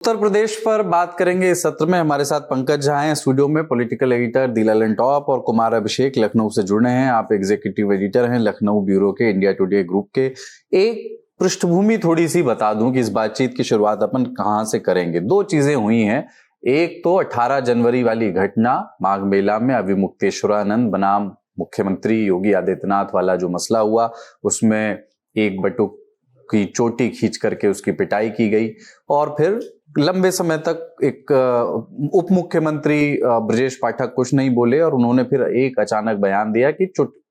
उत्तर प्रदेश पर बात करेंगे इस सत्र में। हमारे साथ पंकज झा हैं स्टूडियो में, पॉलिटिकल एडिटर दी ललन टॉप, और कुमार अभिषेक लखनऊ से जुड़े हैं। आप एग्जीक्यूटिव एडिटर हैं लखनऊ ब्यूरो के, इंडिया टुडे ग्रुप के। एक पृष्ठभूमि थोड़ी सी बता दूं कि इस बातचीत की शुरुआत अपन कहां से करेंगे। दो चीजें हुई हैं। एक तो 18 जनवरी वाली घटना, माघ मेला में अभिमुक्तेश्वरानंद बनाम मुख्यमंत्री योगी आदित्यनाथ वाला जो मसला हुआ, उसमें एक बटुक की चोटी खींच करके उसकी पिटाई की गई, और फिर लंबे समय तक एक उप मुख्यमंत्री ब्रजेश पाठक कुछ नहीं बोले, और उन्होंने फिर एक अचानक बयान दिया कि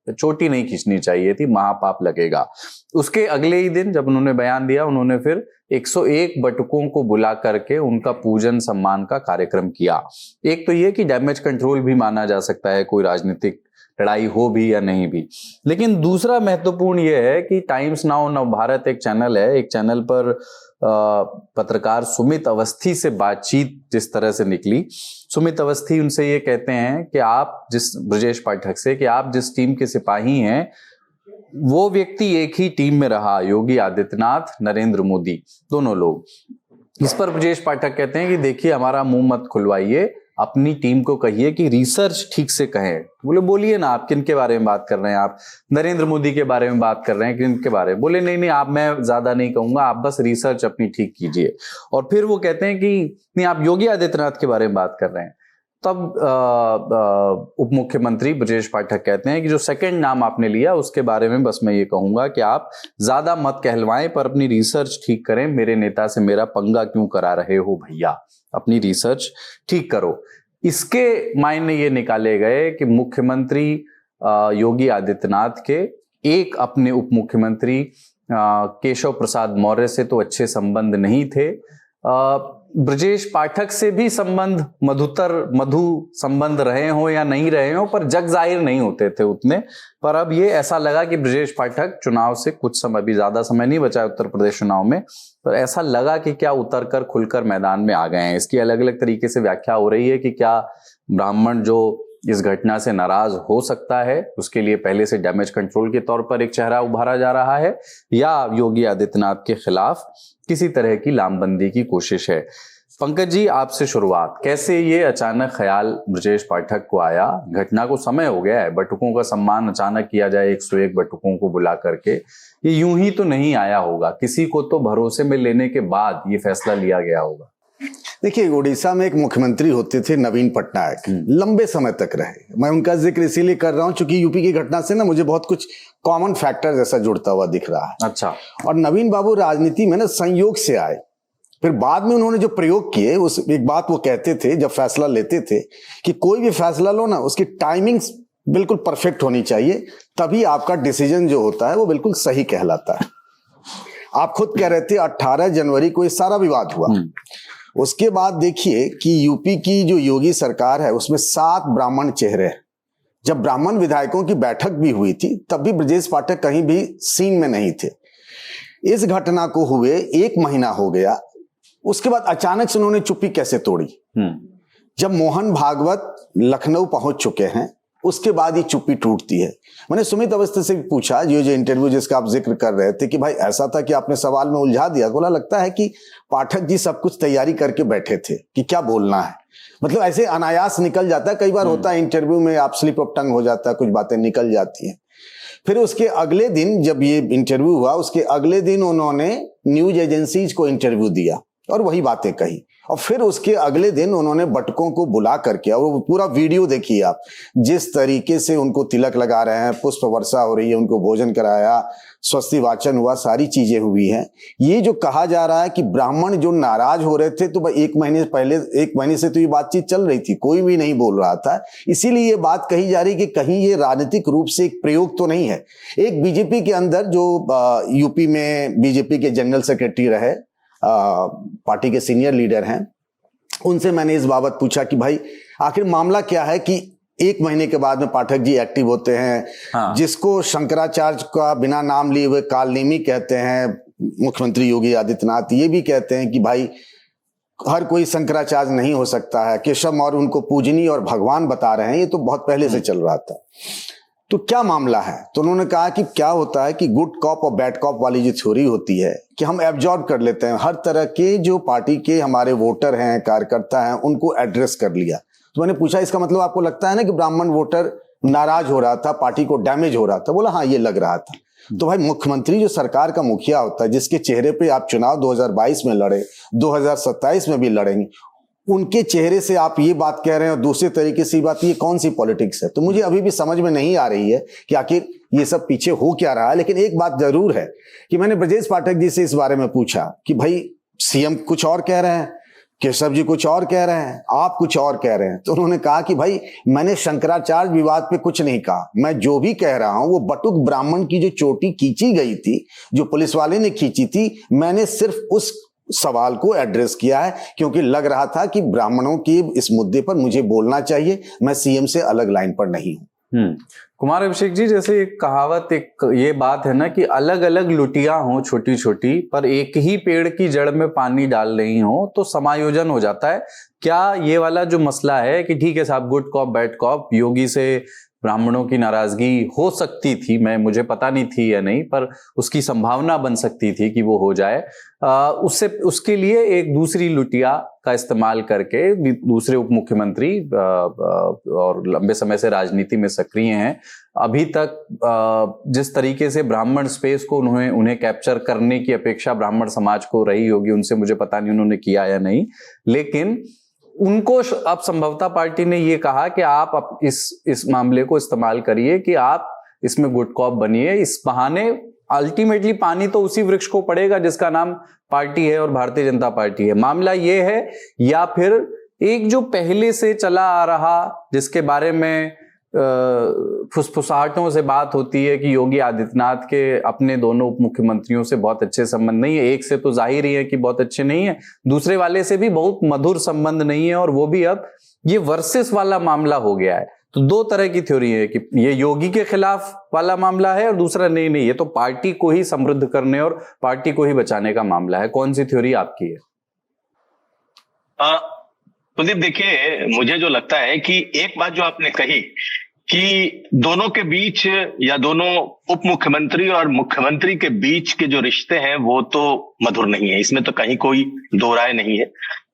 चोटी नहीं खींचनी चाहिए थी, महापाप लगेगा। उसके अगले ही दिन जब उन्होंने बयान दिया, उन्होंने फिर 101 बटुकों को बुला करके उनका पूजन सम्मान का कार्यक्रम किया। एक तो ये कि डैमेज कंट्रोल भी माना जा सकता है, कोई राजनीतिक लड़ाई हो भी या नहीं भी। लेकिन दूसरा महत्वपूर्ण यह है कि टाइम्स नाउ नव भारत एक चैनल है, एक चैनल पर पत्रकार सुमित अवस्थी से बातचीत जिस तरह से निकली, सुमित अवस्थी उनसे ये कहते हैं कि आप जिस ब्रजेश पाठक से कि आप जिस टीम के सिपाही हैं, वो व्यक्ति एक ही टीम में रहा, योगी आदित्यनाथ, नरेंद्र मोदी, दोनों लोग। इस पर ब्रजेश पाठक कहते हैं कि देखिए, हमारा मुंह मत खुलवाइए, अपनी टीम को कहिए कि रिसर्च ठीक से कहें। बोले बोलिए ना, आप किन के बारे में बात कर रहे हैं, आप नरेंद्र मोदी के बारे में बात कर रहे हैं, किन के बारे में? बोले नहीं नहीं, आप, मैं ज्यादा नहीं कहूंगा, आप बस रिसर्च अपनी ठीक कीजिए। और फिर वो कहते हैं कि नहीं, आप योगी आदित्यनाथ के बारे में बात कर रहे हैं। तब उप मुख्यमंत्री ब्रजेश पाठक कहते हैं कि जो सेकंड नाम आपने लिया उसके बारे में बस मैं ये कहूंगा कि आप ज्यादा मत कहलवाएं, पर अपनी रिसर्च ठीक करें। मेरे नेता से मेरा पंगा क्यों करा रहे हो भैया, अपनी रिसर्च ठीक करो। इसके मायने ये निकाले गए कि मुख्यमंत्री योगी आदित्यनाथ के एक अपने उप मुख्यमंत्री केशव प्रसाद मौर्य से तो अच्छे संबंध नहीं थे, ब्रजेश पाठक से भी संबंध मधु संबंध रहे हो या नहीं रहे हो, पर जग जाहिर नहीं होते थे उतने। पर अब ये ऐसा लगा कि ब्रजेश पाठक चुनाव से कुछ समय, अभी ज्यादा समय नहीं बचा उत्तर प्रदेश चुनाव में, पर ऐसा लगा कि क्या उतर कर खुलकर मैदान में आ गए हैं। इसकी अलग अलग तरीके से व्याख्या हो रही है कि क्या ब्राह्मण जो इस घटना से नाराज हो सकता है, उसके लिए पहले से डैमेज कंट्रोल के तौर पर एक चेहरा उभारा जा रहा है, या योगी आदित्यनाथ के खिलाफ किसी तरह की लामबंदी की कोशिश है। पंकज जी, आपसे शुरुआत, कैसे ये अचानक ख्याल ब्रजेश पाठक को आया? घटना को समय हो गया है, बटुकों का सम्मान अचानक किया जाए 101 बटुकों को बुला करके, ये यूं ही तो नहीं आया होगा, किसी को तो भरोसे में लेने के बाद ये फैसला लिया गया होगा। देखिए, उड़ीसा में एक मुख्यमंत्री होते थे नवीन पटनायक, लंबे समय तक रहे। मैं उनका जिक्र इसीलिए कर रहा हूं क्योंकि यूपी की घटना से ना मुझे बहुत कुछ कॉमन फैक्टर जैसा जुड़ता हुआ दिख रहा है। अच्छा। और नवीन बाबू राजनीति में ना संयोग से आए, फिर बाद में उन्होंने जो प्रयोग किए, उस एक बात वो कहते थे जब फैसला लेते थे कि कोई भी फैसला लो ना, उसकी टाइमिंग बिल्कुल परफेक्ट होनी चाहिए, तभी आपका डिसीजन जो होता है वो बिल्कुल सही कहलाता है। आप खुद कह रहे थे 18 जनवरी को ये सारा विवाद हुआ। उसके बाद देखिए कि यूपी की जो योगी सरकार है उसमें 7 ब्राह्मण चेहरे हैं। जब ब्राह्मण विधायकों की बैठक भी हुई थी तब भी ब्रजेश पाठक कहीं भी सीन में नहीं थे। इस घटना को हुए 1 महीना हो गया, उसके बाद अचानक से उन्होंने चुप्पी कैसे तोड़ी? जब मोहन भागवत लखनऊ पहुंच चुके हैं उसके बाद ये चुप्पी टूटती है। मैंने सुमित अवस्थी से भी पूछा, जो इंटरव्यू जिसका आप जिक्र कर रहे थे, कि भाई ऐसा था कि आपने सवाल में उलझा दिया? बोला लगता है कि पाठक जी सब कुछ तैयारी करके बैठे थे कि क्या बोलना है, मतलब ऐसे अनायास निकल जाता है। कई बार होता है इंटरव्यू में आप स्लिप ऑफ टंग हो जाता है, कुछ बातें निकल जाती हैं। फिर उसके अगले दिन जब ये इंटरव्यू हुआ, उसके अगले दिन उन्होंने न्यूज एजेंसीज को इंटरव्यू दिया और वही बातें कही। और फिर उसके अगले दिन उन्होंने बटकों को बुला करके, और वो पूरा वीडियो देखिए आप, जिस तरीके से उनको तिलक लगा रहे हैं, पुष्प वर्षा हो रही है, उनको भोजन कराया, स्वस्ति वाचन हुआ, सारी चीजें हुई हैं। ये जो कहा जा रहा है कि ब्राह्मण जो नाराज हो रहे थे, तो 1 महीने से तो ये बातचीत चल रही थी, कोई भी नहीं बोल रहा था। इसीलिए ये बात कही जा रही कि कहीं ये राजनीतिक रूप से एक प्रयोग तो नहीं है। एक बीजेपी के अंदर जो यूपी में बीजेपी के जनरल सेक्रेटरी रहे, पार्टी के सीनियर लीडर हैं, उनसे मैंने इस बाबत पूछा कि भाई आखिर मामला क्या है कि 1 महीने के बाद में पाठक जी एक्टिव होते हैं। हाँ। जिसको शंकराचार्य का बिना नाम लिए हुए कालनेमी कहते हैं मुख्यमंत्री योगी आदित्यनाथ, ये भी कहते हैं कि भाई हर कोई शंकराचार्य नहीं हो सकता है, केशव मौर्य उनको पूजनीय और भगवान बता रहे हैं। ये तो बहुत पहले से चल रहा था। तो क्या मामला है? तो उन्होंने कहा कि क्या होता है कि गुड कॉप और बैड कॉप वाली जो थ्योरी होती है कि हम एब्जॉर्ब कर लेते हैं, हर तरह के जो पार्टी के हमारे वोटर हैं, कार्यकर्ता हैं, उनको एड्रेस कर लिया। तो मैंने पूछा इसका मतलब आपको लगता है ना कि ब्राह्मण वोटर नाराज हो रहा था, पार्टी को डैमेज हो रहा था? बोला हाँ, ये लग रहा था। तो भाई मुख्यमंत्री जो सरकार का मुखिया होता है, जिसके चेहरे पे आप चुनाव 2022 में लड़े, 2027 में भी लड़ेंगे, उनके चेहरे से आप ये बात कह रहे हैं और दूसरे तरीके से बात, ये कौन सी पॉलिटिक्स है? तो मुझे अभी भी समझ में नहीं आ रही है कि आखिर ये सब पीछे हो क्या रहा है। लेकिन एक बात जरूर है कि मैंने ब्रजेश पाठक जी से इस बारे में पूछा कि भाई सीएम कुछ और कह रहे हैं, केशव जी कुछ और कह रहे हैं, आप कुछ और कह रहे हैं। तो उन्होंने कहा कि भाई मैंने शंकराचार्य विवाद पे कुछ नहीं कहा, मैं जो भी कह रहा हूं वो बटुक ब्राह्मण की जो चोटी खींची गई थी, जो पुलिस वाले ने खींची थी, मैंने सिर्फ उस सवाल को एड्रेस किया है क्योंकि लग रहा था कि ब्राह्मणों के इस मुद्दे पर मुझे बोलना चाहिए, मैं सीएम से अलग लाइन पर नहीं हूं। कुमार अभिषेक जी, जैसे एक कहावत, एक ये बात है ना कि अलग अलग लुटियां हो छोटी छोटी, पर एक ही पेड़ की जड़ में पानी डाल रही हो तो समायोजन हो जाता है। क्या ये वाला जो मसला है कि ठीक है साहब, गुड कॉप बैड कॉप, योगी से ब्राह्मणों की नाराजगी हो सकती थी, मुझे पता नहीं थी या नहीं, पर उसकी संभावना बन सकती थी कि वो हो जाए, उसके लिए एक दूसरी लुटिया का इस्तेमाल करके दूसरे उप मुख्यमंत्री और लंबे समय से राजनीति में सक्रिय हैं, अभी तक जिस तरीके से ब्राह्मण स्पेस को उन्हें कैप्चर करने की अपेक्षा ब्राह्मण समाज को रही होगी, उनसे मुझे पता नहीं उन्होंने किया या नहीं, लेकिन उनको अब संभवतः पार्टी ने ये कहा कि आप इस मामले को इस्तेमाल करिए कि आप इसमें गुड कॉप बनिए। इस बहाने अल्टीमेटली पानी तो उसी वृक्ष को पड़ेगा जिसका नाम पार्टी है और भारतीय जनता पार्टी है। मामला ये है, या फिर एक जो पहले से चला आ रहा, जिसके बारे में फुसफुसाहटों से बात होती है कि योगी आदित्यनाथ के अपने दोनों उप मुख्यमंत्रियों से बहुत अच्छे संबंध नहीं है, एक से तो जाहिर ही है कि बहुत अच्छे नहीं है, दूसरे वाले से भी बहुत मधुर संबंध नहीं है, और वो भी अब ये वर्सेस वाला मामला हो गया है। तो दो तरह की थ्योरी है कि ये योगी के खिलाफ वाला मामला है और दूसरा नहीं, ये तो पार्टी को ही समृद्ध करने और पार्टी को ही बचाने का मामला है। कौन सी थ्योरी आपकी है? कुलदीप, देखिए, मुझे जो लगता है कि एक बात जो आपने कही कि दोनों के बीच या दोनों उप मुख्यमंत्री और मुख्यमंत्री के बीच के जो रिश्ते हैं वो तो मधुर नहीं है, इसमें तो कहीं कोई दो राय नहीं है।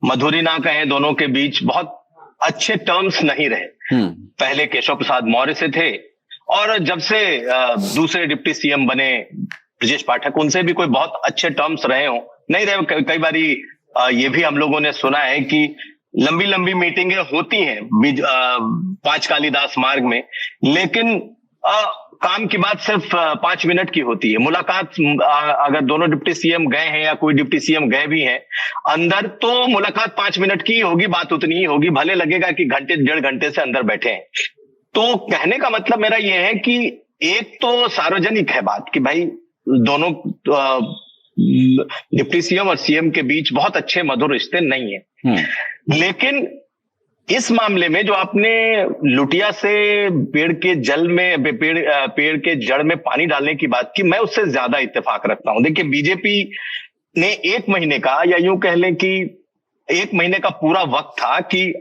मधुरी ना कहें, दोनों के बीच बहुत अच्छे टर्म्स नहीं रहे। पहले केशव प्रसाद मौर्य से थे, और जब से दूसरे डिप्टी सीएम बने ब्रजेश पाठक, उनसे भी कोई बहुत अच्छे टर्म्स रहे हो नहीं रहे। कई बारी ये भी हम लोगों ने सुना है कि लंबी लंबी मीटिंगें होती हैं पांच कालीदास मार्ग में, लेकिन काम की बात सिर्फ 5 मिनट की होती है। मुलाकात अगर दोनों डिप्टी सीएम गए हैं या कोई डिप्टी सीएम गए भी हैं अंदर, तो मुलाकात 5 मिनट की होगी, बात उतनी ही होगी, भले लगेगा कि घंटे 1.5 घंटे से अंदर बैठे हैं। तो कहने का मतलब मेरा यह है कि एक तो सार्वजनिक है बात कि भाई दोनों डिप्टी सीएम और सीएम के बीच बहुत अच्छे मधुर रिश्ते नहीं है, लेकिन इस मामले में जो आपने लुटिया से पेड़ के जड़ में पानी डालने की बात की, मैं उससे ज्यादा इत्तेफाक रखता हूं। देखिए, बीजेपी ने 1 महीने का, या यूं कह लें कि 1 महीने का पूरा वक्त था कि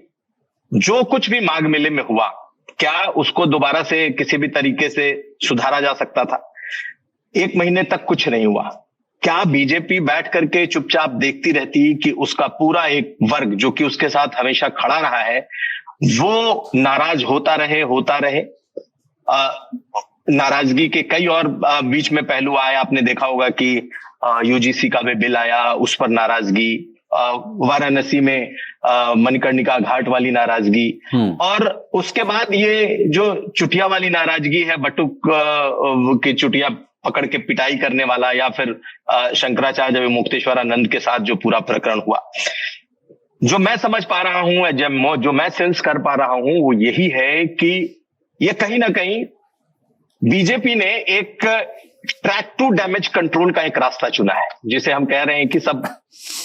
जो कुछ भी माघ मेले में हुआ, क्या उसको दोबारा से किसी भी तरीके से सुधारा जा सकता था? 1 महीने तक कुछ नहीं हुआ। क्या बीजेपी बैठ करके चुपचाप देखती रहती कि उसका पूरा एक वर्ग जो कि उसके साथ हमेशा खड़ा रहा है वो नाराज होता रहे? नाराजगी के कई और बीच में पहलू आए। आपने देखा होगा कि यूजीसी का भी बिल आया, उस पर नाराजगी, वाराणसी में मणिकर्णिका घाट वाली नाराजगी, और उसके बाद ये जो चुटिया वाली नाराजगी है, बटुक की चुटिया पकड़ के पिटाई करने वाला, या फिर शंकराचार्य मुक्तेश्वरानंद के साथ जो पूरा प्रकरण हुआ, जो मैं समझ पा रहा हूं, जो मैं सेंस कर पा रहा हूं, वो यही है कि ये कहीं ना कहीं बीजेपी ने एक ट्रैक टू डैमेज कंट्रोल का एक रास्ता चुना है, जिसे हम कह रहे हैं कि सब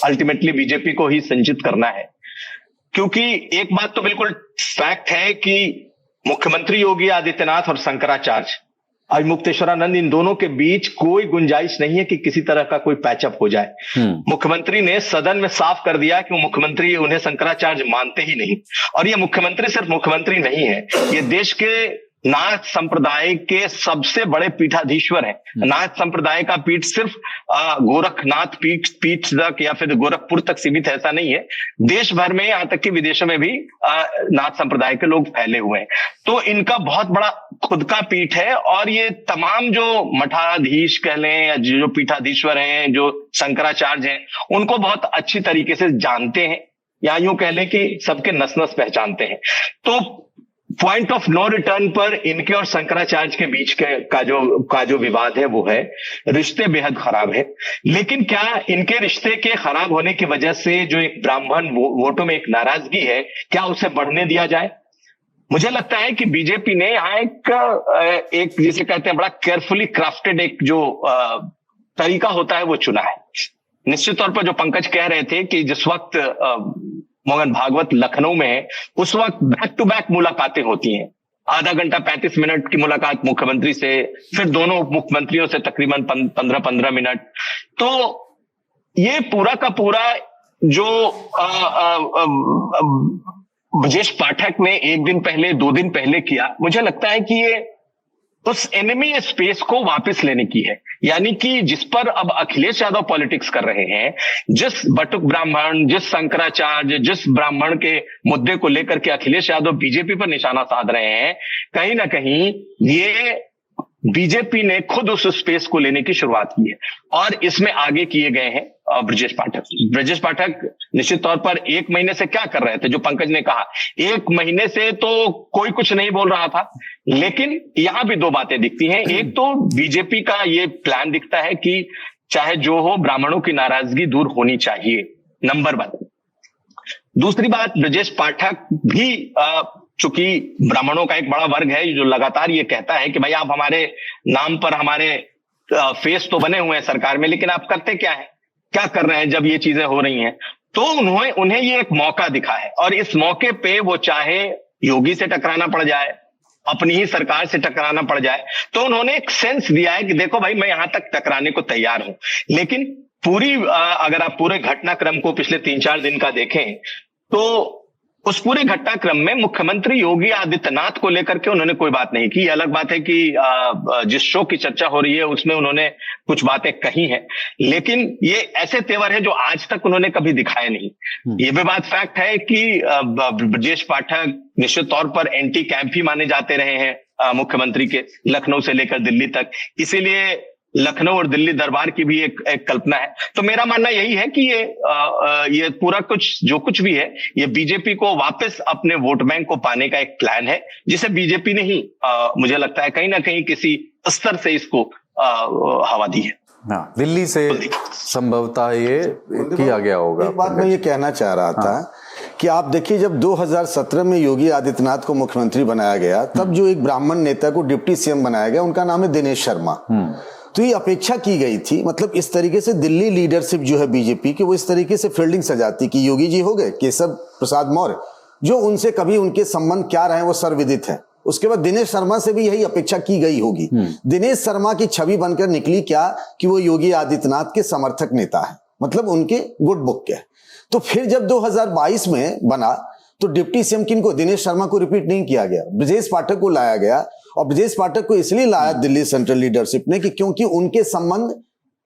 अल्टीमेटली बीजेपी को ही संचित करना है। क्योंकि एक बात तो बिल्कुल फैक्ट है कि मुख्यमंत्री योगी आदित्यनाथ और शंकराचार्य और मुक्तेश्वरानंद, इन दोनों के बीच कोई गुंजाइश नहीं है कि किसी तरह का कोई पैचअप हो जाए। मुख्यमंत्री ने सदन में साफ कर दिया कि वो मुख्यमंत्री, उन्हें शंकराचार्य मानते ही नहीं। और ये मुख्यमंत्री सिर्फ मुख्यमंत्री नहीं है, ये देश के नाथ संप्रदाय के सबसे बड़े पीठाधीश्वर हैं। नाथ संप्रदाय का पीठ सिर्फ गोरखनाथ पीठ तक या फिर गोरखपुर तक सीमित है, ऐसा नहीं है। देश भर में, यहाँ तक कि विदेशों में भी नाथ संप्रदाय के लोग फैले हुए हैं। तो इनका बहुत बड़ा खुद का पीठ है, और ये तमाम जो मठाधीश कह लें या जो पीठाधीश्वर हैं, जो शंकराचार्य हैं, उनको बहुत अच्छी तरीके से जानते हैं, या यूं कह लें कि सबके नस नस पहचानते हैं। तो पॉइंट ऑफ नो रिटर्न पर इनके और शंकराचार्य के बीच का जो विवाद है वो है, रिश्ते बेहद खराब है। लेकिन क्या इनके रिश्ते के खराब होने की वजह से जो एक ब्राह्मण वोटों में एक नाराजगी है, क्या उसे बढ़ने दिया जाए? मुझे लगता है कि बीजेपी ने यहाँ एक जिसे कहते हैं बड़ा केयरफुली क्राफ्टेड एक जो तरीका होता है वो चुना है। निश्चित तौर पर जो पंकज कह रहे थे कि जिस वक्त मोहन भागवत लखनऊ में है, उस वक्त बैक टू बैक मुलाकातें होती हैं, आधा घंटा 35 मिनट की मुलाकात मुख्यमंत्री से, फिर दोनों उप मुख्यमंत्रियों से तकरीबन 15-15 मिनट। तो ये पूरा का पूरा जो ब्रजेश पाठक ने एक दिन पहले 2 दिन पहले किया, मुझे लगता है कि ये उस एनिमी स्पेस को वापस लेने की है। यानी कि जिस पर अब अखिलेश यादव पॉलिटिक्स कर रहे हैं, जिस बटुक ब्राह्मण, जिस शंकराचार्य, जिस ब्राह्मण के मुद्दे को लेकर के अखिलेश यादव बीजेपी पर निशाना साध रहे हैं, कहीं ना कहीं ये बीजेपी ने खुद उस स्पेस को लेने की शुरुआत की है, और इसमें आगे किए गए हैं ब्रजेश पाठक निश्चित तौर पर 1 महीने से क्या कर रहे थे, जो पंकज ने कहा 1 महीने से तो कोई कुछ नहीं बोल रहा था। लेकिन यहां भी 2 बातें दिखती हैं। एक तो बीजेपी का ये प्लान दिखता है कि चाहे जो हो, ब्राह्मणों की नाराजगी दूर होनी चाहिए, नंबर 1। दूसरी बात, ब्रजेश पाठक भी चूंकि ब्राह्मणों का एक बड़ा वर्ग है जो लगातार ये कहता है कि भाई आप हमारे नाम पर हमारे फेस तो बने हुए हैं सरकार में, लेकिन आप करते क्या है, क्या कर रहे हैं जब ये चीजें हो रही हैं। तो उन्हें ये एक मौका दिखा है, और इस मौके पे वो चाहे योगी से टकराना पड़ जाए, अपनी ही सरकार से टकराना पड़ जाए, तो उन्होंने एक सेंस दिया है कि देखो भाई मैं यहां तक टकराने को तैयार हूं। लेकिन अगर आप पूरे घटनाक्रम को पिछले 3-4 दिन का देखें, तो उस पूरे घटनाक्रम में मुख्यमंत्री योगी आदित्यनाथ को लेकर के उन्होंने कोई बात नहीं की। अलग बात है कि जिस शो की चर्चा हो रही है उसमें उन्होंने कुछ बातें कही हैं, लेकिन ये ऐसे तेवर है जो आज तक उन्होंने कभी दिखाए नहीं। ये भी बात फैक्ट है कि ब्रजेश पाठक निश्चित तौर पर एंटी कैंप ही माने जाते रहे हैं मुख्यमंत्री के, लखनऊ से लेकर दिल्ली तक। इसीलिए लखनऊ और दिल्ली दरबार की भी एक कल्पना है। तो मेरा मानना यही है कि ये पूरा जो कुछ भी है, ये बीजेपी को वापस अपने वोट बैंक को पाने का एक प्लान है, जिसे बीजेपी ने ही मुझे लगता है कहीं ना कहीं किसी स्तर से इसको हवा दी है। हाँ, दिल्ली से संभवतः ये किया गया होगा। एक बात मैं ये कहना चाह रहा था कि आप देखिए, जब 2017 में योगी आदित्यनाथ को मुख्यमंत्री बनाया गया, तब जो एक ब्राह्मण नेता को डिप्टी सीएम बनाया गया, उनका नाम है दिनेश शर्मा। तो ये अपेक्षा की गई थी, मतलब इस तरीके से दिल्ली लीडरशिप जो है बीजेपी की, वो इस तरीके से फील्डिंग सजाती कि योगी जी हो गए, केशव प्रसाद मौर्य, जो उनसे कभी उनके संबंध क्या रहे वो सर्वविदित है। उसके बाद दिनेश शर्मा से भी यही अपेक्षा की गई होगी। दिनेश शर्मा की छवि बनकर निकली क्या कि वो योगी आदित्यनाथ के समर्थक नेता है, मतलब उनके गुड बुक के। तो फिर जब 2022 में बना तो डिप्टी सीएम किनको, दिनेश शर्मा को रिपीट नहीं किया गया, ब्रजेश पाठक को लाया गया। और ब्रजेश पाठक को इसलिए लाया दिल्ली सेंट्रल लीडरशिप ने कि क्योंकि उनके संबंध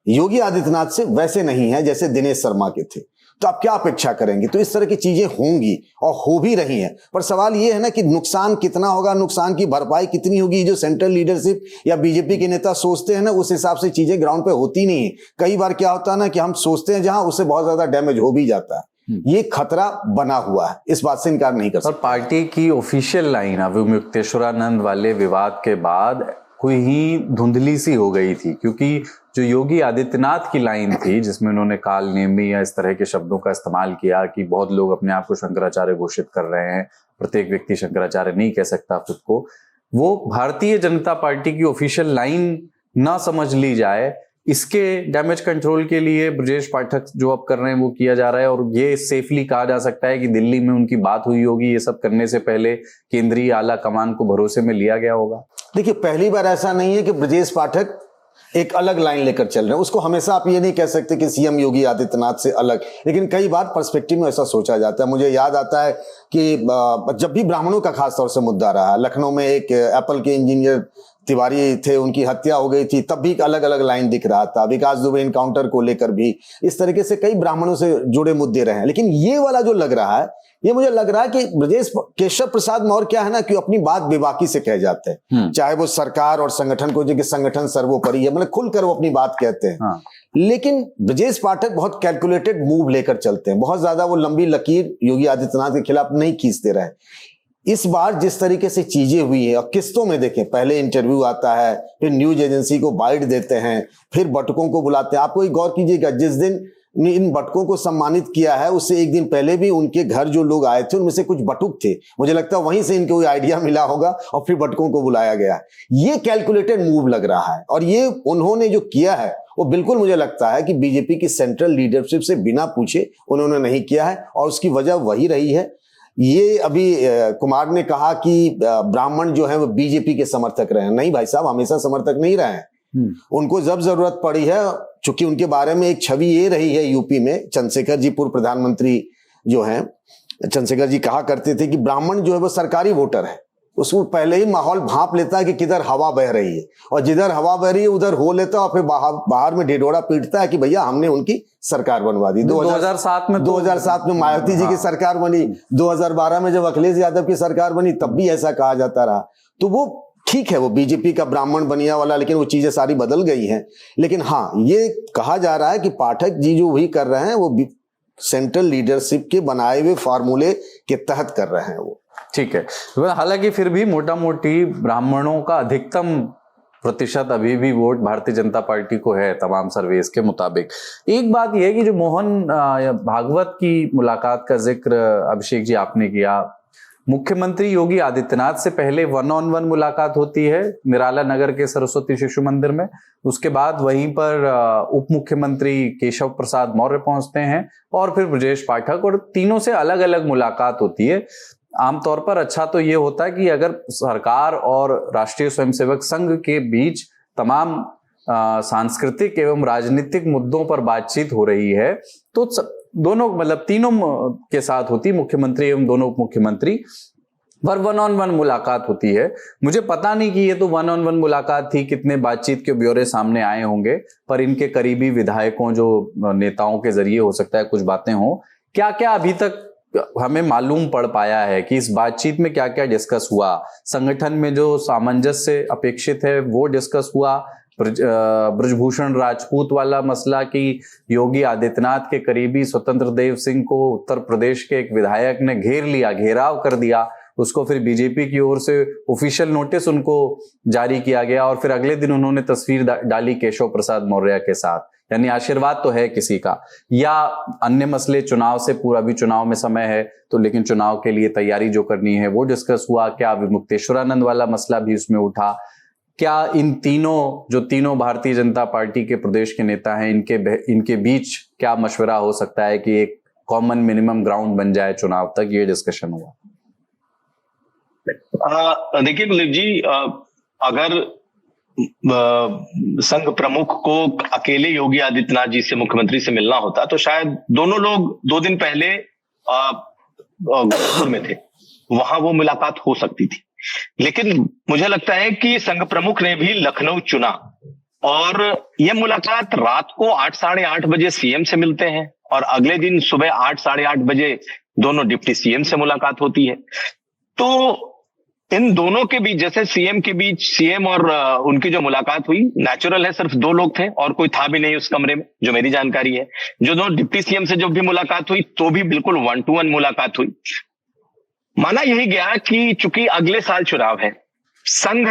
योगी आदित्यनाथ से वैसे नहीं है जैसे दिनेश शर्मा के थे। तो आप क्या अपेक्षा करेंगे? तो इस तरह की चीजें होंगी और हो भी रही हैं, पर सवाल ये है ना कि नुकसान कितना होगा, नुकसान की भरपाई कितनी होगी। जो सेंट्रल लीडरशिप या बीजेपी के नेता सोचते हैं ना, उस हिसाब से चीजें ग्राउंड पे होती नहीं है। कई बार क्या होता है ना कि हम सोचते हैं जहां, उससे बहुत ज्यादा डैमेज हो भी जाता है। ये खतरा बना हुआ है, इस बात से इनकार नहीं कर सकते। और पार्टी की ऑफिशियल लाइन अभिमुक्तेश्वरानंद वाले विवाद के बाद कोई ही धुंधली सी हो गई थी, क्योंकि जो योगी आदित्यनाथ की लाइन थी जिसमें उन्होंने काल नेमी या इस तरह के शब्दों का इस्तेमाल किया कि बहुत लोग अपने आप को शंकराचार्य घोषित कर रहे हैं, प्रत्येक व्यक्ति शंकराचार्य नहीं कह सकता खुद को, वो भारतीय जनता पार्टी की ऑफिशियल लाइन ना समझ ली जाए, इसके डैमेज कंट्रोल के लिए ब्रजेश पाठक जो अब कर रहे हैं वो किया जा रहा है। और ये सेफली कहा जा सकता है कि दिल्ली में उनकी बात हुई होगी, ये सब करने से पहले केंद्रीय आला कमान को भरोसे में लिया गया होगा। देखिए, पहली बार ऐसा नहीं है कि ब्रजेश पाठक एक अलग लाइन लेकर चल रहे हैं। उसको हमेशा आप ये नहीं कह सकते कि सीएम योगी आदित्यनाथ से अलग, लेकिन कई बार पर्सपेक्टिव में ऐसा सोचा जाता है। मुझे याद आता है कि जब भी ब्राह्मणों का खास तौर से मुद्दा रहा, लखनऊ में एक एप्पल के इंजीनियर तिवारी थे, उनकी हत्या हो गई थी, तब भी एक अलग अलग लाइन दिख रहा था। विकास दुबे इनकाउंटर को लेकर भी इस तरीके से कई ब्राह्मणों से जुड़े मुद्दे रहे हैं। लेकिन ये वाला जो लग रहा है, ये मुझे लग रहा है कि ब्रजेश केशव प्रसाद मौर्य क्या है ना कि अपनी बात बेबाकी से कह जाते हैं, चाहे वो सरकार और संगठन को, जो कि संगठन सर्वोपरि है, मतलब खुलकर वो अपनी बात कहते हैं। हाँ। लेकिन ब्रजेश पाठक बहुत कैलकुलेटेड मूव लेकर चलते हैं, बहुत ज्यादा वो लंबी लकीर योगी आदित्यनाथ के खिलाफ नहीं खींचते रहे। इस बार जिस तरीके से चीजें हुई है और किस्तों में देखें, पहले इंटरव्यू आता है, फिर न्यूज एजेंसी को बाइट देते हैं, फिर बटुकों को बुलाते हैं। आपको एक गौर कीजिएगा, जिस दिन इन बटुकों को सम्मानित किया है उससे एक दिन पहले भी उनके घर जो लोग आए थे उनमें से कुछ बटुक थे। मुझे लगता है वहीं से इनको आइडिया मिला होगा और फिर बटुकों को बुलाया गया। ये कैलकुलेटेड मूव लग रहा है और ये उन्होंने जो किया है वो बिल्कुल मुझे लगता है कि बीजेपी की सेंट्रल लीडरशिप से बिना पूछे उन्होंने नहीं किया है और उसकी वजह वही रही है। ये अभी कुमार ने कहा कि ब्राह्मण जो है वो बीजेपी के समर्थक रहे हैं। नहीं भाई साहब, हमेशा समर्थक नहीं रहे हैं। उनको जब जरूरत पड़ी है, चूंकि उनके बारे में एक छवि ये रही है यूपी में, चंद्रशेखर जी पूर्व प्रधानमंत्री जो हैं, चंद्रशेखर जी कहा करते थे कि ब्राह्मण जो है वो सरकारी वोटर है। उसको पहले ही माहौल भांप लेता है कि किधर हवा बह रही है और जिधर हवा बह रही है उधर हो लेता है और फिर बाहर में ढिढोरा पीटता है कि भैया हमने उनकी सरकार बनवा दी। 2007 में मायावती जी की सरकार बनी, 2012 में जब अखिलेश यादव की सरकार बनी तब भी ऐसा कहा जाता रहा। तो वो ठीक है, वो बीजेपी का ब्राह्मण बनिया वाला, लेकिन वो चीजें सारी बदल गई हैं। लेकिन हाँ, ये कहा जा रहा है कि पाठक जी जो भी कर रहे हैं वो सेंट्रल लीडरशिप के बनाए हुए फार्मूले के तहत कर रहे हैं वो। ठीक है, हालांकि फिर भी मोटा मोटी ब्राह्मणों का अधिकतम प्रतिशत अभी भी वोट भारतीय जनता पार्टी को है तमाम सर्वेस के मुताबिक। एक बात यह है कि जो मोहन भागवत की मुलाकात का जिक्र अभिषेक जी आपने किया, मुख्यमंत्री योगी आदित्यनाथ से पहले 1-on-1 मुलाकात होती है निराला नगर के सरस्वती शिशु मंदिर में। उसके बाद वहीं पर उप मुख्यमंत्री केशव प्रसाद मौर्य पहुंचते हैं और फिर ब्रजेश पाठक, और तीनों से अलग अलग मुलाकात होती है। आमतौर पर अच्छा तो ये होता है कि अगर सरकार और राष्ट्रीय स्वयंसेवक संघ के बीच तमाम सांस्कृतिक एवं राजनीतिक मुद्दों पर बातचीत हो रही है तो दोनों, मतलब तीनों के साथ होती, मुख्यमंत्री एवं दोनों उप मुख्यमंत्री, पर 1-on-1 मुलाकात होती है। मुझे पता नहीं कि ये तो 1-on-1 मुलाकात थी, कितने बातचीत के ब्यौरे सामने आए होंगे, पर इनके करीबी विधायकों, जो नेताओं के जरिए हो सकता है कुछ बातें हों। क्या क्या अभी तक हमें मालूम पड़ पाया है कि इस बातचीत में क्या क्या डिस्कस हुआ? संगठन में जो सामंजस्य अपेक्षित है वो डिस्कस हुआ? ब्रजभूषण राजपूत वाला मसला कि योगी आदित्यनाथ के करीबी स्वतंत्र देव सिंह को उत्तर प्रदेश के एक विधायक ने घेर लिया, घेराव कर दिया, उसको फिर बीजेपी की ओर से ऑफिशियल नोटिस उनको जारी किया गया और फिर अगले दिन उन्होंने तस्वीर डाली केशव प्रसाद मौर्य के साथ, यानी आशीर्वाद तो है किसी का। या अन्य मसले, चुनाव से पूरा भी चुनाव में समय है तो, लेकिन चुनाव के लिए तैयारी जो करनी है वो डिस्कस हुआ। क्या विमुक्तेश्वरानंद वाला मसला भी उसमें उठा? क्या इन तीनों, जो तीनों भारतीय जनता पार्टी के प्रदेश के नेता हैं, इनके बीच क्या मशवरा हो सकता है कि एक कॉमन मिनिमम ग्राउंड बन जाए चुनाव तक? ये डिस्कशन हुआ। देखिए कुलदीप जी, अगर संघ प्रमुख को अकेले योगी आदित्यनाथ जी से, मुख्यमंत्री से मिलना होता तो शायद दोनों लोग 2 दिन पहले गोरखपुर में थे, वहां वो मुलाकात हो सकती थी। लेकिन मुझे लगता है कि संघ प्रमुख ने भी लखनऊ चुना और यह मुलाकात रात को 8 साढ़े 8 बजे सीएम से मिलते हैं और अगले दिन सुबह 8 साढ़े 8 बजे दोनों डिप्टी सीएम से मुलाकात होती है। तो इन दोनों के बीच, जैसे सीएम के बीच, सीएम और उनकी जो मुलाकात हुई, नेचुरल है, सिर्फ 2 लोग थे और कोई था भी नहीं उस कमरे में, जो मेरी जानकारी है। जो दो डिप्टी सीएम से जब भी मुलाकात हुई तो भी बिल्कुल 1-to-1 मुलाकात हुई। माना यही गया कि चूंकि अगले साल चुनाव है, संघ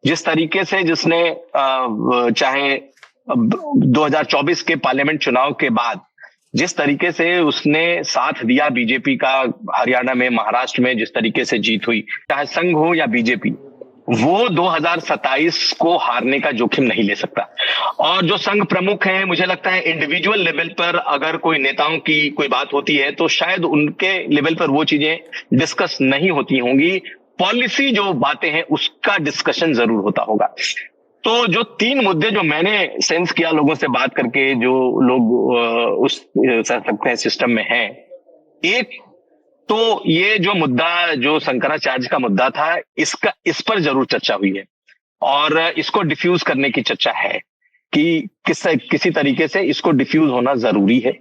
जिस तरीके से, जिसने चाहे 2024 के पार्लियामेंट चुनाव के बाद जिस तरीके से उसने साथ दिया बीजेपी का, हरियाणा में, महाराष्ट्र में जिस तरीके से जीत हुई, चाहे संघ हो या बीजेपी, वो 2027 को हारने का जोखिम नहीं ले सकता। और जो संघ प्रमुख हैं, मुझे लगता है इंडिविजुअल लेवल पर अगर कोई नेताओं की कोई बात होती है तो शायद उनके लेवल पर वो चीजें डिस्कस नहीं होती होंगी। पॉलिसी जो बातें हैं उसका डिस्कशन जरूर होता होगा। तो जो 3 मुद्दे जो मैंने सेंस किया लोगों से बात करके, जो लोग उस सकते हैं सिस्टम में हैं, एक तो ये जो मुद्दा, जो शंकराचार्य का मुद्दा था, इस पर जरूर चर्चा हुई है और इसको डिफ्यूज करने की चर्चा है कि किसी तरीके से इसको डिफ्यूज होना जरूरी है।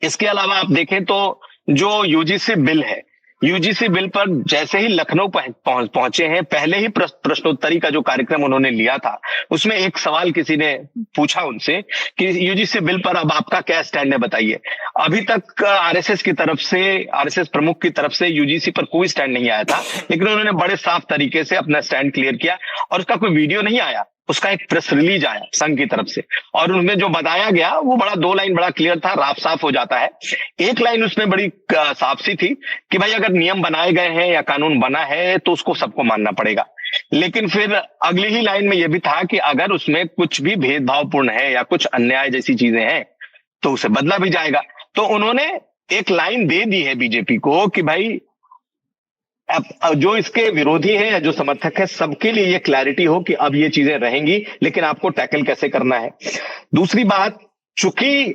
इसके अलावा आप देखें तो जो यूजीसी बिल है, यूजीसी बिल पर जैसे ही लखनऊ पहुंचे हैं, पहले ही प्रश्नोत्तरी का जो कार्यक्रम उन्होंने लिया था, उसमें एक सवाल किसी ने पूछा उनसे कि यूजीसी बिल पर अब आपका क्या स्टैंड है, बताइए। अभी तक आरएसएस की तरफ से, आरएसएस प्रमुख की तरफ से यूजीसी पर कोई स्टैंड नहीं आया था, लेकिन उन्होंने बड़े साफ तरीके से अपना स्टैंड क्लियर किया और उसका कोई वीडियो नहीं आया, उसका एक प्रेस रिलीज आया संघ की तरफ से और उसमें जो बताया गया वो बड़ा 2 लाइन बड़ा क्लियर था, राफ साफ हो जाता है। एक लाइन उसमें बड़ी साफ सी थी कि भाई अगर नियम बनाए गए हैं या कानून बना है तो उसको सबको मानना पड़ेगा। लेकिन फिर अगली ही लाइन में यह भी था कि अगर उसमें कुछ भी भेदभावपूर्ण है या कुछ अन्याय जैसी चीजें हैं तो उसे बदला भी जाएगा। तो उन्होंने एक लाइन दे दी है बीजेपी को कि भाई अब जो इसके विरोधी है या जो समर्थक है, सबके लिए ये क्लैरिटी हो कि अब ये चीजें रहेंगी, लेकिन आपको टैकल कैसे करना है। दूसरी बात, चूंकि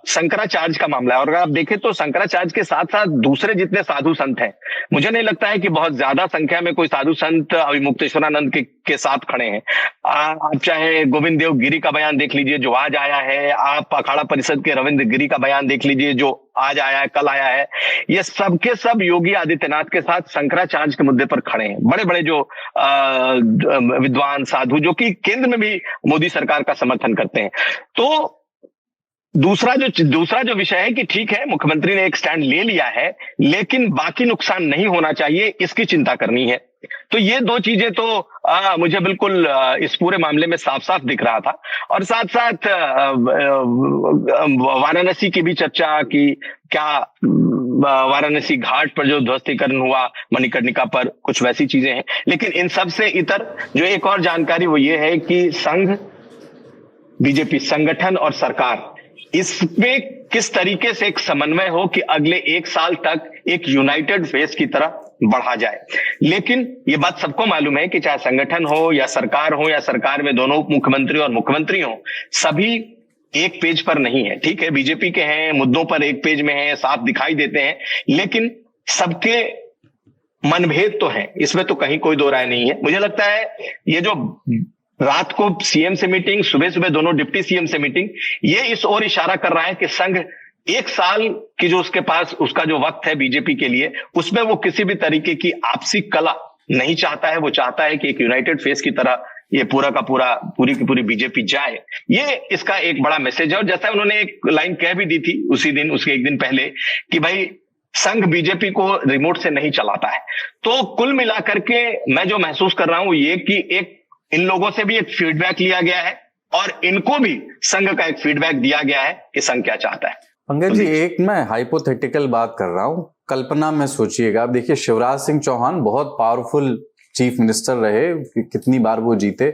शंकराचार्य का मामला है और अगर आप देखें तो शंकराचार्य के साथ साथ दूसरे जितने साधु संत हैं, मुझे नहीं लगता है कि बहुत ज्यादा संख्या में कोई साधु संत अभिमुक्तेश्वरानंद के साथ खड़े हैं। आप चाहे गोविंद देव गिरी का बयान देख लीजिए जो आज आया है, आप अखाड़ा परिषद के रविंद्र गिरी का बयान देख लीजिए जो आज आया है, कल आया है, ये सबके सब योगी आदित्यनाथ के साथ शंकराचार्य के मुद्दे पर खड़े हैं। बड़े बड़े जो विद्वान साधु जो कि केंद्र में भी मोदी सरकार का समर्थन करते हैं। तो दूसरा जो विषय है कि ठीक है, मुख्यमंत्री ने एक स्टैंड ले लिया है, लेकिन बाकी नुकसान नहीं होना चाहिए, इसकी चिंता करनी है। तो ये 2 चीजें तो मुझे बिल्कुल इस पूरे मामले में साफ साफ दिख रहा था। और साथ साथ वाराणसी की भी चर्चा की, क्या वाराणसी घाट पर जो ध्वस्तीकरण हुआ, मणिकर्णिका पर, कुछ वैसी चीजें हैं। लेकिन इन सब से इतर जो एक और जानकारी वो ये है कि संघ, बीजेपी संगठन और सरकार, इसमें किस तरीके से एक समन्वय हो कि अगले 1 साल तक एक यूनाइटेड फेस की तरह बढ़ा जाए। लेकिन ये बात सबको मालूम है कि चाहे संगठन हो या सरकार में दोनों उप मुख्यमंत्री और मुख्यमंत्री हो, सभी एक पेज पर नहीं है। ठीक है, बीजेपी के हैं मुद्दों पर एक पेज में है, साफ दिखाई देते हैं, लेकिन सबके मनभेद तो हैं, इसमें तो कहीं कोई 2 राय नहीं है। मुझे लगता है ये जो रात को सीएम से मीटिंग, सुबह सुबह दोनों डिप्टी सीएम से मीटिंग, ये इस ओर इशारा कर रहा है कि संघ 1 साल की जो उसके पास उसका जो वक्त है बीजेपी के लिए, उसमें वो किसी भी तरीके की आपसी कला नहीं चाहता है। वो चाहता है कि एक यूनाइटेड फेस की तरह ये पूरी की पूरी बीजेपी जाए। ये इसका एक बड़ा मैसेज है। और जैसा उन्होंने एक लाइन कह भी दी थी उसी दिन, उसके 1 दिन पहले, कि भाई संघ बीजेपी को रिमोट से नहीं चलाता है। तो कुल मिलाकर के मैं जो महसूस कर रहा हूं ये कि एक इन लोगों से भी एक फीडबैक लिया गया है और इनको भी संघ का एक फीडबैक दिया गया है कि संघ क्या चाहता है। पंकज जी, एक मैं हाइपोथेटिकल बात कर रहा हूं, कल्पना में सोचिएगा। आप देखिए, शिवराज सिंह चौहान बहुत पावरफुल चीफ मिनिस्टर रहे, कितनी बार वो जीते।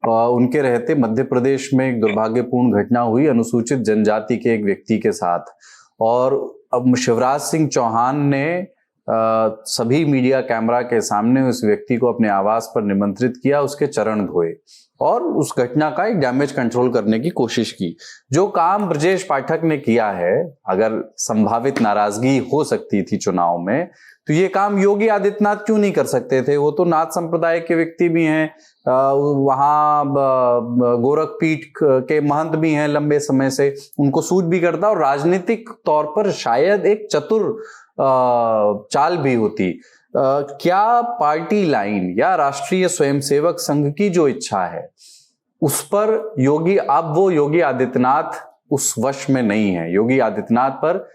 उनके रहते मध्य प्रदेश में एक दुर्भाग्यपूर्ण घटना हुई अनुसूचित जनजाति के एक व्यक्ति के साथ, और अब शिवराज सिंह चौहान ने सभी मीडिया कैमरा के सामने उस व्यक्ति को अपने आवास पर निमंत्रित किया, उसके चरण धोए और उस घटना का एक डैमेज कंट्रोल करने की कोशिश की। जो काम ब्रजेश पाठक ने किया है, अगर संभावित नाराजगी हो सकती थी चुनाव में, तो ये काम योगी आदित्यनाथ क्यों नहीं कर सकते थे? वो तो नाथ संप्रदाय के व्यक्ति भी हैं, वहां गोरखपीठ के महंत भी हैं लंबे समय से, उनको सूट भी करता और राजनीतिक तौर पर शायद एक चतुर चाल भी होती। क्या पार्टी लाइन या राष्ट्रीय स्वयंसेवक संघ की जो इच्छा है उस पर योगी आदित्यनाथ उस वश में नहीं है? योगी आदित्यनाथ पर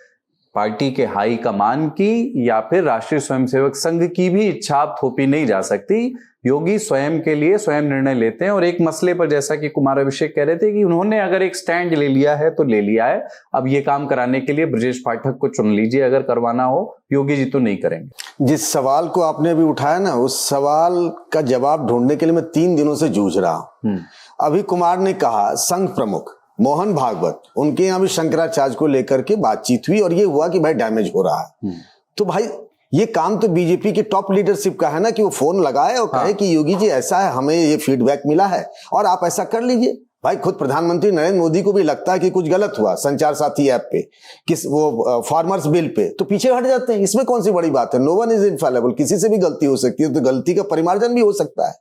पार्टी के हाई कमान की या फिर राष्ट्रीय स्वयंसेवक संघ की भी इच्छा थोपी नहीं जा सकती। योगी स्वयं के लिए स्वयं निर्णय लेते हैं। और एक मसले पर, जैसा कि कुमार अभिषेक कह रहे थे, कि उन्होंने अगर एक स्टैंड ले लिया है तो ले लिया है। अब ये काम कराने के लिए ब्रजेश पाठक को चुन लीजिए, अगर करवाना हो। योगी जी तो नहीं करेंगे। जिस सवाल को आपने अभी उठाया ना, उस सवाल का जवाब ढूंढने के लिए मैं 3 दिनों से जूझ रहा हूं। अभी कुमार ने कहा संघ प्रमुख मोहन भागवत, उनके यहाँ भी शंकराचार्य को लेकर के बातचीत हुई और ये हुआ कि भाई डैमेज हो रहा है। तो भाई ये काम तो बीजेपी की टॉप लीडरशिप का है ना कि वो फोन लगाए और कहे कि योगी जी ऐसा है, हमें ये फीडबैक मिला है और आप ऐसा कर लीजिए। भाई खुद प्रधानमंत्री नरेंद्र मोदी को भी लगता है कि कुछ गलत हुआ संचार साथी ऐप पे, किस वो फार्मर्स बिल पे, तो पीछे हट जाते हैं। इसमें कौन सी बड़ी बात है? नो वन इज इनफेलेबल, किसी से भी गलती हो सकती है, तो गलती का परिमार्जन भी हो सकता है।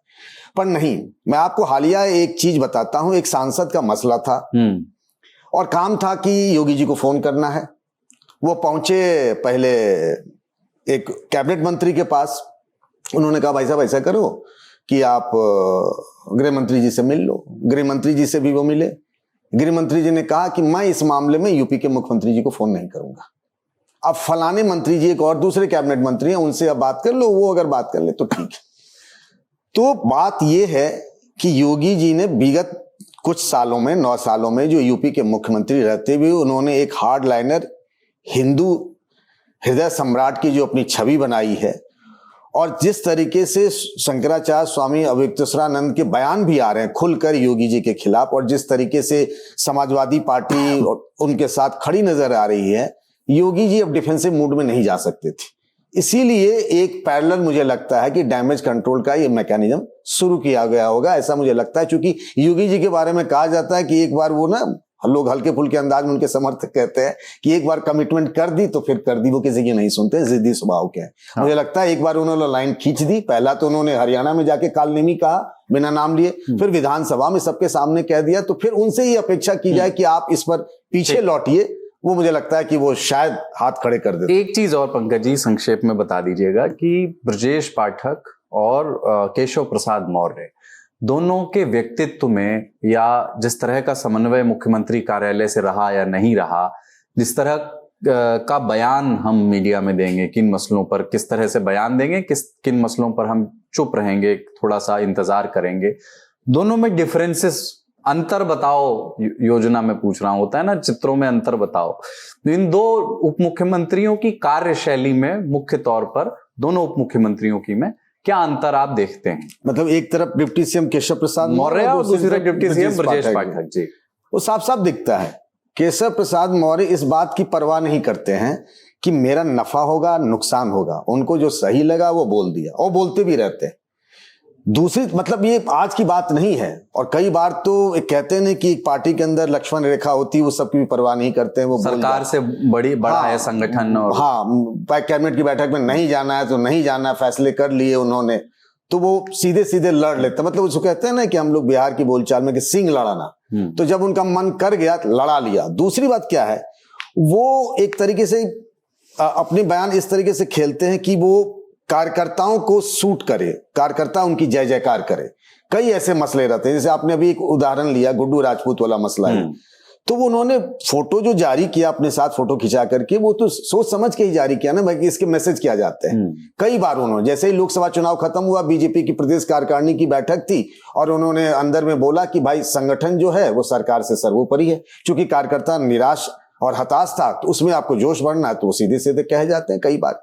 पर नहीं, मैं आपको हालिया एक चीज बताता हूं। एक सांसद का मसला था और काम था कि योगी जी को फोन करना है। वो पहुंचे पहले एक कैबिनेट मंत्री के पास। उन्होंने कहा भाई साहब ऐसा करो कि आप गृह मंत्री जी से मिल लो। गृह मंत्री जी से भी वो मिले। गृह मंत्री जी ने कहा कि मैं इस मामले में यूपी के मुख्यमंत्री जी को फोन नहीं करूंगा। अब फलाने मंत्री जी एक और दूसरे कैबिनेट मंत्री हैं, उनसे अब बात कर लो, वो अगर बात कर ले तो ठीक है। तो बात यह है कि योगी जी ने विगत कुछ सालों में, 9 सालों में, जो यूपी के मुख्यमंत्री रहते हुए उन्होंने एक हार्ड लाइनर हिंदू हृदय सम्राट की जो अपनी छवि बनाई है, और जिस तरीके से शंकराचार्य स्वामी अवधूतानंद के बयान भी आ रहे हैं खुलकर योगी जी के खिलाफ, और जिस तरीके से समाजवादी पार्टी उनके साथ खड़ी नजर आ रही है, योगी जी अब डिफेंसिव मूड में नहीं जा सकते थे। इसीलिए एक पैरेलल मुझे लगता है कि डैमेज कंट्रोल का ये मैकेनिज्म शुरू किया गया होगा, ऐसा मुझे लगता है। क्योंकि योगी जी के बारे में कहा जाता है कि एक बार वो ना, लोग हल्के फुल्के अंदाज में उनके समर्थक कहते हैं कि एक बार कमिटमेंट कर दी तो फिर कर दी, वो किसी की नहीं सुनते, जिद्दी स्वभाव के हैं। हाँ। मुझे लगता है एक बार उन्होंने लाइन खींच दी। पहला तो उन्होंने हरियाणा में जाके कालनेमी कहा बिना नाम लिए, फिर विधानसभा में सबके सामने कह दिया, तो फिर उनसे ही अपेक्षा की जाए कि आप इस पर पीछे लौटिए। वो मुझे लगता है कि वो शायद हाथ खड़े कर देते। एक चीज और पंकज जी संक्षेप में बता दीजिएगा कि ब्रजेश पाठक और केशव प्रसाद मौर्य दोनों के व्यक्तित्व में, या जिस तरह का समन्वय मुख्यमंत्री कार्यालय से रहा या नहीं रहा, जिस तरह का बयान हम मीडिया में देंगे, किन मसलों पर किस तरह से बयान देंगे, किन मसलों पर हम चुप रहेंगे, थोड़ा सा इंतजार करेंगे, दोनों में डिफरेंसेस, अंतर बताओ। योजना में पूछ रहा हूं, होता है ना चित्रों में अंतर बताओ। इन दो उप मुख्यमंत्रियों की कार्यशैली में, मुख्य तौर पर दोनों उप मुख्यमंत्रियों की में क्या अंतर आप देखते हैं? मतलब एक तरफ डिप्टी सीएम केशव प्रसाद मौर्य और दूसरी तरफ डिप्टी सीएम ब्रजेश पाठक जी, वो साफ साफ दिखता है। केशव प्रसाद मौर्य इस बात की परवाह नहीं करते हैं कि मेरा नफा होगा नुकसान होगा, उनको जो सही लगा वो बोल दिया, और बोलते भी रहते हैं। दूसरी मतलब ये आज की बात नहीं है, और कई बार तो एक कहते हैं कि एक पार्टी के अंदर लक्ष्मण रेखा होती है, वो सबकी भी परवाह नहीं करते हैं, वो सरकार से बड़ा है संगठन, और कैबिनेट की बैठक में नहीं जाना है तो नहीं जाना, फैसले कर लिए उन्होंने, तो वो सीधे सीधे लड़ लेते। मतलब उसको कहते हैं ना कि हम लोग बिहार की बोलचाल में कि सिंह लड़ाना, तो जब उनका मन कर गया लड़ा लिया। दूसरी बात क्या है, वो एक तरीके से अपने बयान इस तरीके से खेलते हैं कि वो कार्यकर्ताओं को सूट करे, कार्यकर्ता उनकी जय जयकार करे। कई ऐसे मसले रहते हैं, जैसे आपने अभी एक उदाहरण लिया गुड्डू राजपूत वाला मसला है, तो वो उन्होंने फोटो जो जारी किया अपने साथ फोटो खिंचा करके, वो तो सोच समझ के ही जारी किया ना, बाकी इसके मैसेज किया जाते हैं। कई बार उन्होंने, जैसे ही लोकसभा चुनाव खत्म हुआ, बीजेपी की प्रदेश कार्यकारिणी की बैठक थी, और उन्होंने अंदर में बोला कि भाई संगठन जो है वो सरकार से सर्वोपरि है। चूंकि कार्यकर्ता निराश और हताश था, तो उसमें आपको जोश बढ़ना है, तो वो सीधे सीधे कह जाते हैं कई बार।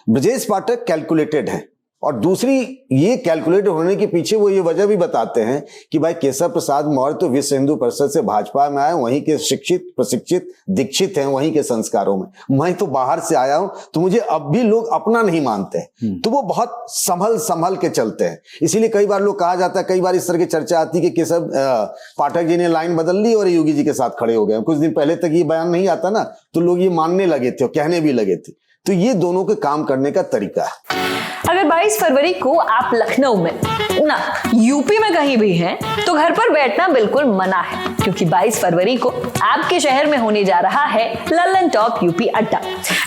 ब्रजेश पाठक कैलकुलेटेड है, और दूसरी ये कैलकुलेटेड होने के पीछे वो ये वजह भी बताते हैं कि भाई केशव प्रसाद मौर्य तो विश्व हिंदू परिषद से भाजपा में आए, वहीं के शिक्षित प्रशिक्षित दीक्षित हैं, वहीं के संस्कारों में। मैं तो बाहर से आया हूं, तो मुझे अब भी लोग अपना नहीं मानते हैं, तो वो बहुत संभल के चलते हैं। इसीलिए कई बार लोग कहा जाता है, कई बार इस तरह की चर्चा आती है कि केशव पाठक जी ने लाइन बदल ली और योगी जी के साथ खड़े हो गए। कुछ दिन पहले तक ये बयान नहीं आता ना, तो लोग ये मानने लगे थे और कहने भी लगे थे। तो ये दोनों के काम करने का तरीका है। अगर 22 फरवरी को आप लखनऊ में ना यूपी में कहीं भी हैं, तो घर पर बैठना बिल्कुल मना है, क्योंकि 22 फरवरी को आपके शहर में होने जा रहा है लल्लन टॉप यूपी अड्डा,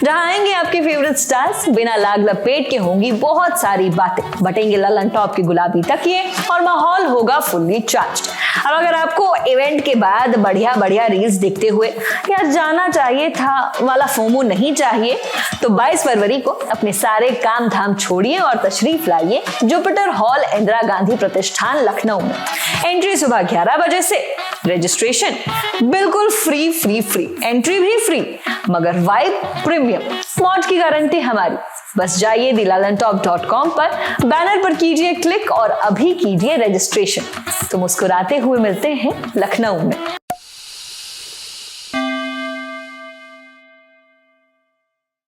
जहां आएंगे आपके फेवरेट स्टार्स। बिना लाग लपेट के होंगी बहुत सारी बातें, बटेंगे लल्लन टॉप के गुलाबी तकिए, और माहौल होगा फुल्ली चार्ज्ड। अब अगर आपको इवेंट के बाद बढ़िया बढ़िया रील्स देखते हुए या जाना चाहिए था वाला फोमो नहीं चाहिए, तो 22 फरवरी को अपने सारे काम धाम छोड़िए और तशरीफ लाइए जुपिटर हॉल, इंदिरा गांधी प्रतिष्ठान, लखनऊ में। एंट्री सुबह 11 बजे से, रजिस्ट्रेशन बिल्कुल फ्री फ्री फ्री, एंट्री भी फ्री, मगर वाइब प्रीमियम, मौज की गारंटी हमारी। बस जाइए thelalantop.com पर, बैनर पर कीजिए क्लिक और अभी कीजिए रजिस्ट्रेशन। तो मुस्कुराते हुए मिलते हैं लखनऊ में।